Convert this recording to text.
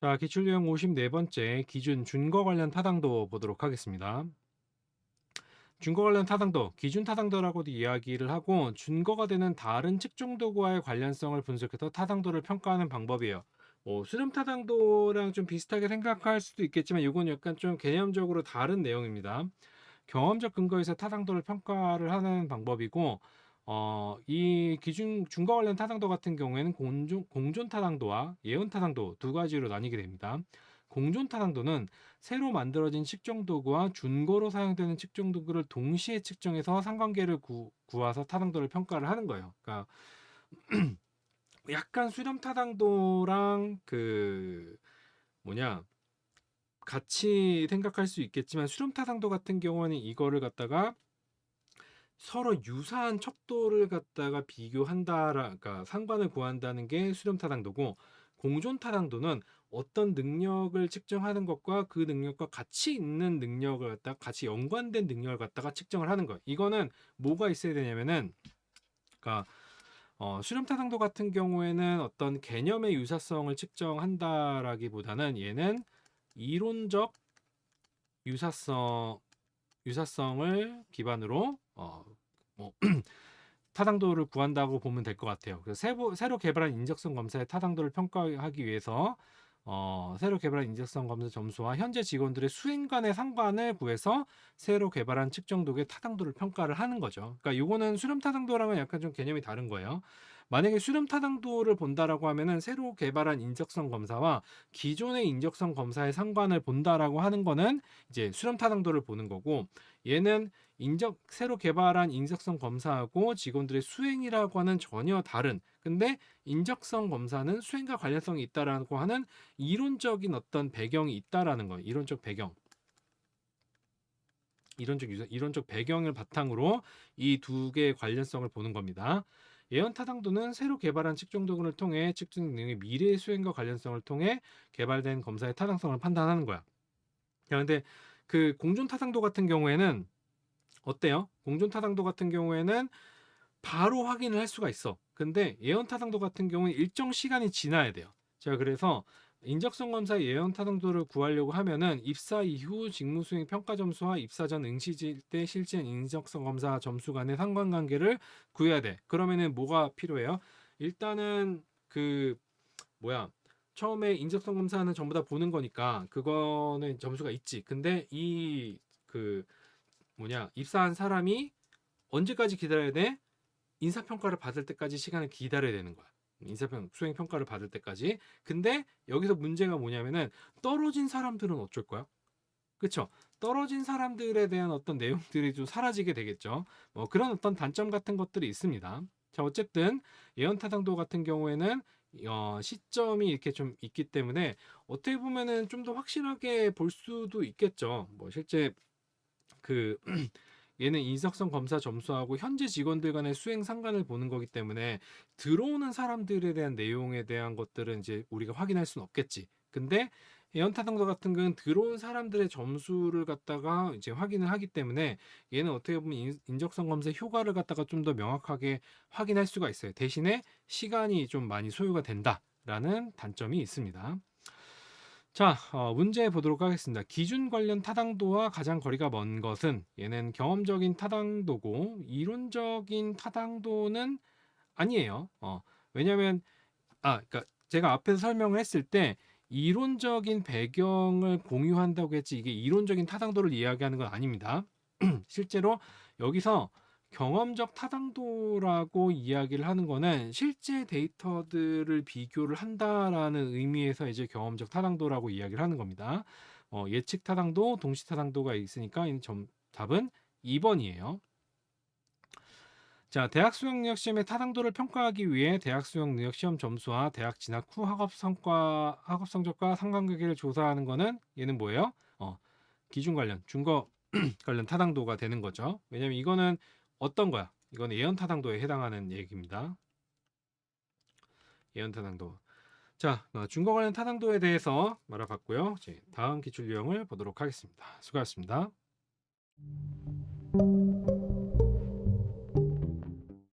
자, 기출 유형 54번째 기준 준거 관련 타당도 보도록 하겠습니다. 준거 관련 타당도, 기준 타당도라고도 이야기를 하고 준거가 되는 다른 측정 도구와의 관련성을 분석해서 타당도를 평가하는 방법이에요. 수렴 타당도랑 좀 비슷하게 생각할 수도 있겠지만 이건 약간 좀 개념적으로 다른 내용입니다. 경험적 근거에서 타당도를 평가를 하는 방법이고, 이 기준 준거 관련 타당도 같은 경우에는 공존 타당도와 예언 타당도 두 가지로 나뉘게 됩니다. 공존 타당도는 새로 만들어진 측정 도구와 준거로 사용되는 측정 도구를 동시에 측정해서 상관계를 구해서 타당도를 평가를 하는 거예요. 그러니까 약간 수렴 타당도랑 그 뭐냐 같이 생각할 수 있겠지만, 수렴 타당도 같은 경우는 이거를 갖다가 서로 유사한 척도를 갖다가 비교한다라, 그러니까 상관을 구한다는 게 수렴 타당도고, 공존 타당도는 어떤 능력을 측정하는 것과 그 능력과 같이 있는 능력을 갖다가 같이 연관된 능력을 갖다가 측정을 하는 거예요. 이거는 뭐가 있어야 되냐면은, 그러니까 수렴 타당도 같은 경우에는 어떤 개념의 유사성을 측정한다라기보다는 얘는 이론적 유사성 유사성을 기반으로 뭐 타당도를 구한다고 보면 될 것 같아요. 그래서 새로 개발한 인적성 검사의 타당도를 평가하기 위해서 새로 개발한 인적성 검사 점수와 현재 직원들의 수행 간의 상관을 구해서 새로 개발한 측정 도구의 타당도를 평가를 하는 거죠. 그러니까 이거는 수렴 타당도랑은 약간 좀 개념이 다른 거예요. 만약에 수렴 타당도를 본다라고 하면은 새로 개발한 인적성 검사와 기존의 인적성 검사의 상관을 본다라고 하는 거는 이제 수렴 타당도를 보는 거고, 얘는 새로 개발한 인적성 검사하고 직원들의 수행이라고 하는 전혀 다른, 근데 인적성 검사는 수행과 관련성이 있다라고 하는 이론적인 어떤 배경이 있다라는 거예요. 이론적 배경. 이론적 배경을 바탕으로 이 두 개의 관련성을 보는 겁니다. 예언 타당도는 새로 개발한 측정 도구를 통해 측정 능력의 미래 수행과 관련성을 통해 개발된 검사의 타당성을 판단하는 거야. 그런데 그 공존 타당도 같은 경우에는 어때요? 공존 타당도 같은 경우에는 바로 확인을 할 수가 있어. 근데 예언 타당도 같은 경우는 일정 시간이 지나야 돼요. 자, 그래서 인적성 검사 예언 타당도를 구하려고 하면은 입사 이후 직무 수행 평가 점수와 입사 전 응시질 때 실제 인적성 검사 점수 간의 상관관계를 구해야 돼. 그러면은 뭐가 필요해요? 일단은 그 뭐야 처음에 인적성 검사는 전부 다 보는 거니까 그거는 점수가 있지. 근데 이 그 입사한 사람이 언제까지 기다려야 돼? 인사평가를 받을 때까지 시간을 기다려야 되는 거야. 수행평가를 받을 때까지. 근데 여기서 문제가 뭐냐면은 떨어진 사람들은 어쩔 거야? 그쵸? 떨어진 사람들에 대한 어떤 내용들이 좀 사라지게 되겠죠. 그런 어떤 단점 같은 것들이 있습니다. 자, 어쨌든 예언타당도 같은 경우에는 시점이 이렇게 좀 있기 때문에 어떻게 보면은 좀 더 확실하게 볼 수도 있겠죠. 실제 그 얘는 인적성 검사 점수하고 현재 직원들 간의 수행 상관을 보는 거기 때문에 들어오는 사람들에 대한 내용에 대한 것들은 이제 우리가 확인할 수는 없겠지. 근데 연타당도 같은 경우는 들어온 사람들의 점수를 갖다가 이제 확인을 하기 때문에 얘는 어떻게 보면 인적성 검사 효과를 갖다가 좀 더 명확하게 확인할 수가 있어요. 대신에 시간이 좀 많이 소요가 된다라는 단점이 있습니다. 자, 문제 보도록 하겠습니다. 기준 관련 타당도와 가장 거리가 먼 것은, 얘는 경험적인 타당도고 이론적인 타당도는 아니에요. 왜냐면 그러니까 제가 앞에서 설명을 했을 때 이론적인 배경을 공유한다고 했지 이게 이론적인 타당도를 이야기하는 건 아닙니다. 실제로 여기서 경험적 타당도라고 이야기를 하는 거는 실제 데이터들을 비교를 한다라는 의미에서 이제 경험적 타당도라고 이야기를 하는 겁니다. 예측 타당도, 동시 타당도가 있으니까 답은 2번이에요. 자, 대학 수학 능력 시험의 타당도를 평가하기 위해 대학 수학 능력 시험 점수와 대학 진학 후 학업 성적과 상관관계를 조사하는 거는 얘는 뭐예요? 기준 관련, 준거 관련 타당도가 되는 거죠. 왜냐면 이거는 어떤 거야? 이거는 예언 타당도에 해당하는 얘기입니다. 예언 타당도. 자, 준거 관련 타당도에 대해서 알아봤고요. 이제 다음 기출 유형을 보도록 하겠습니다. 수고하셨습니다.